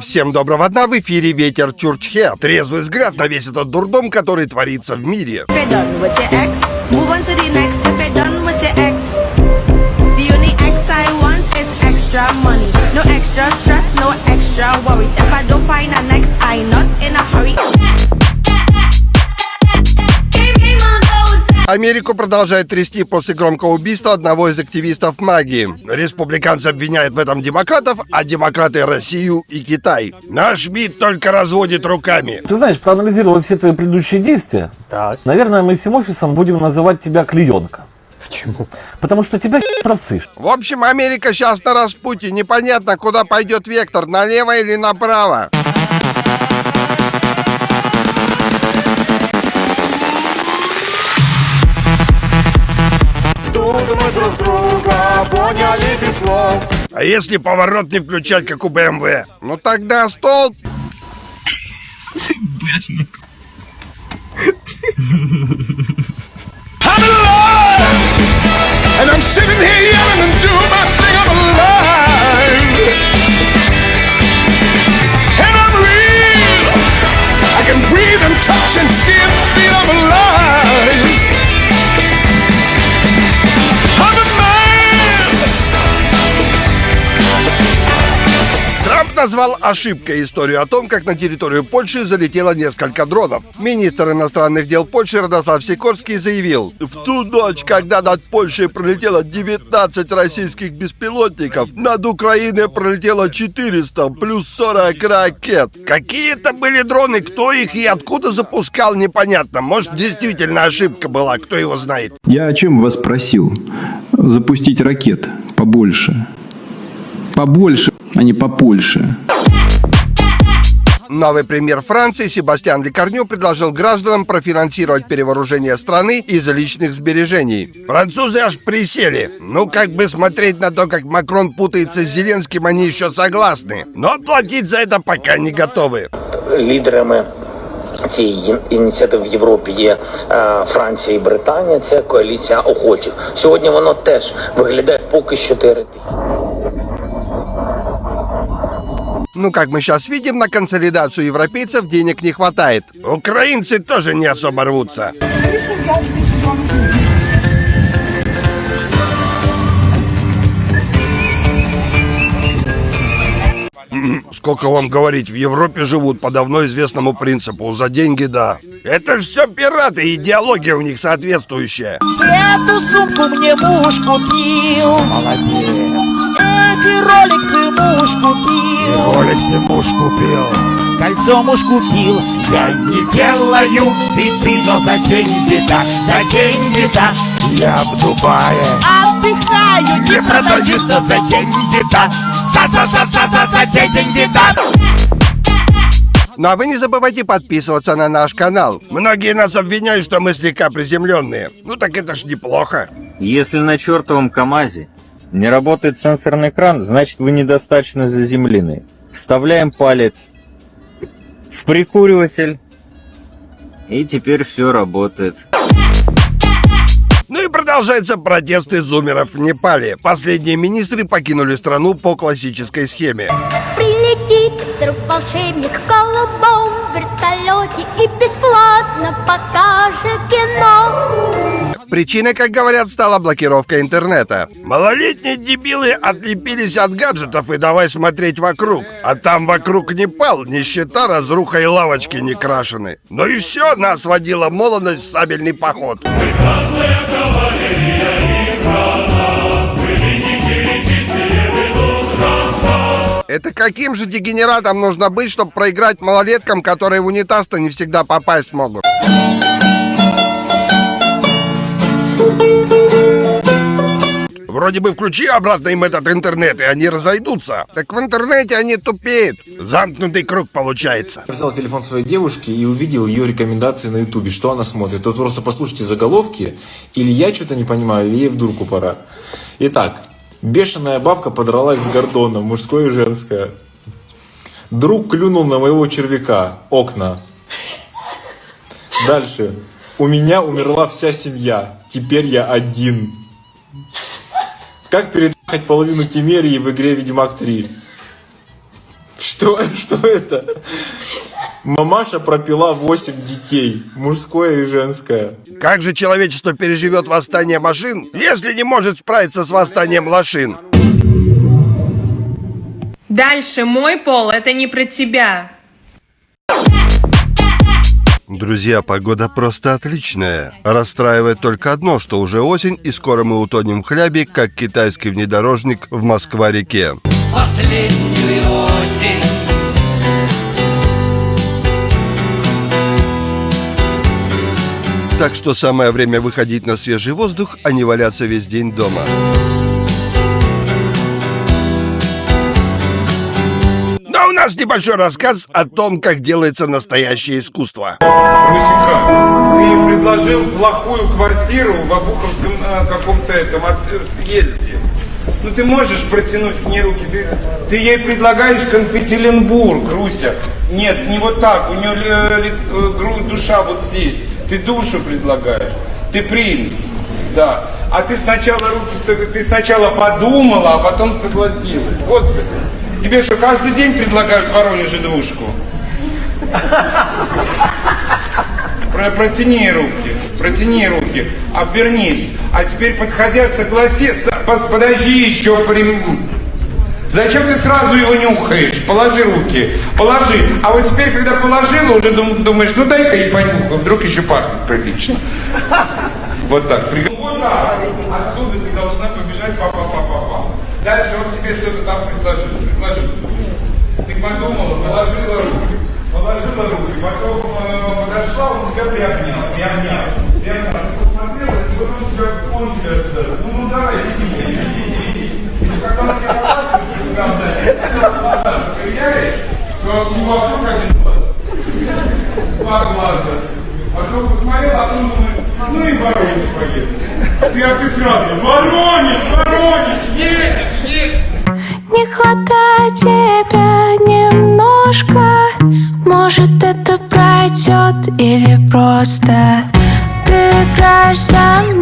Всем доброго дня, в эфире Ветер Чурчхе. Трезвый взгляд на весь этот дурдом, который творится в мире. Америку продолжает трясти после громкого убийства одного из активистов магии. Республиканцы обвиняют в этом демократов, а демократы — Россию и Китай. Наш МИД только разводит руками. Ты знаешь, проанализировав все твои предыдущие действия, наверное, мы всем офисом будем называть тебя клеенка. Почему? Потому что тебя просышь. В общем, Америка сейчас на распутье. Непонятно, куда пойдет вектор, налево или направо. Мы друг друга поняли без слов. А если поворот не включать, как у БМВ? Ну тогда столб. Назвал ошибкой историю о том, как на территорию Польши залетело несколько дронов. Министр иностранных дел Польши Радослав Сикорский заявил: в ту ночь, когда над Польшей пролетело 19 российских беспилотников, над Украиной пролетело 400 плюс 40 ракет. Какие это были дроны, кто их и откуда запускал, непонятно. Может, действительно ошибка была, кто его знает. Я о чем вас просил? Запустить ракет побольше. Побольше, а не попольше. Новый премьер Франции Себастьян Лекарню предложил гражданам профинансировать перевооружение страны из личных сбережений. Французы аж присели. Ну, как бы смотреть на то, как Макрон путается с Зеленским, они еще согласны. Но платить за это пока не готовы. Лідерами цієї ініціативи в Європі є Франція і Британія. Це коаліція охочих. Сьогодні воно теж виглядає поки що теоретично. Ну, как мы сейчас видим, на консолидацию европейцев денег не хватает. Украинцы тоже не особо рвутся. Сколько вам говорить, в Европе живут по давно известному принципу: за деньги, да. Это ж все пираты, идеология у них соответствующая. Эту сумку мне муж купил. Молодец. Эти роликсы муж купил. Роликсы муж купил. Кольцо муж купил. Я не делаю виды, но за деньги да, за деньги да. Я в Дубае отдыхаю, не продаюсь, но за деньги да. За деньги да. Ну а вы не забывайте подписываться на наш канал. Многие нас обвиняют, что мы слегка приземленные. Ну так это ж неплохо. Если на чертовом КамАЗе не работает сенсорный экран, значит вы недостаточно заземлены. Вставляем палец в прикуриватель, и теперь все работает. Ну и продолжаются протесты зумеров в Непале. Последние министры покинули страну по классической схеме. Прилетит вдруг волшебник в голубом вертолете и бесплатно покажет кино. Причиной, как говорят, стала блокировка интернета. Малолетние дебилы отлепились от гаджетов и давай смотреть вокруг. А там вокруг Непал, нищета, разруха и лавочки не крашены. Ну и все, нас водила молодость в сабельный поход. Это каким же дегенератом нужно быть, чтобы проиграть малолеткам, которые в унитаз-то не всегда попасть могут? Вроде бы включи обратно им этот интернет, и они разойдутся. Так в интернете они тупеют. Замкнутый круг получается. Я взял телефон своей девушки и увидел ее рекомендации на ютубе, что она смотрит. Тут просто послушайте заголовки, или я что-то не понимаю, или ей в дурку пора. Итак, бешеная бабка подралась с Гордоном, мужское и женское. Друг клюнул на моего червяка, окна. Дальше. У меня умерла вся семья, теперь я один. Как переехать половину Тимерии в игре Ведьмак 3? Что это? Мамаша пропила 8 детей, мужское и женское. Как же человечество переживет восстание машин, если не может справиться с восстанием лошин? Дальше, мой пол, это не про тебя. Друзья, погода просто отличная. Расстраивает только одно, что уже осень, и скоро мы утонем в хлябе, как китайский внедорожник в Москва-реке. Последнюю осень. Так что самое время выходить на свежий воздух, а не валяться весь день дома. Но у нас небольшой рассказ о том, как делается настоящее искусство. Русика, ты предложил плохую квартиру в Обуховском каком-то съезде. Ну ты можешь протянуть к ней руки? Ты ей предлагаешь Конфетиленбург, Руся. Нет, не вот так. У нее душа вот здесь. Ты душу предлагаешь. Ты принц. Да. А ты сначала подумала, а потом согласилась. Господи. Тебе что, каждый день предлагают в Воронеже двушку? Протяни руки, обернись. А теперь, подходя, согласись. Подожди еще. Зачем ты сразу его нюхаешь? Положи руки, положи. А вот теперь, когда положила, уже думаешь, ну дай-ка и понюхаю, вдруг еще пахнет прилично. Вот так. Вот так. Отсюда ты должна побежать, па-па-па-па-па. Дальше он тебе что-то там предложил. Ты подумала, положила руки, потом подошла, он тебя приобнял. Ты посмотрела, и вот он тебя сюда. Ну давай, иди. Когда он тебя показывает, ты глаза проверяешь, то не вокруг один глаз. Два глаза. Потом посмотрел, а потом думаешь, ну и Воронеж поедет. Ты сразу, Воронеж, едешь. Не хватает тебя немножко. Может, это пройдет или просто ты играешь со мной.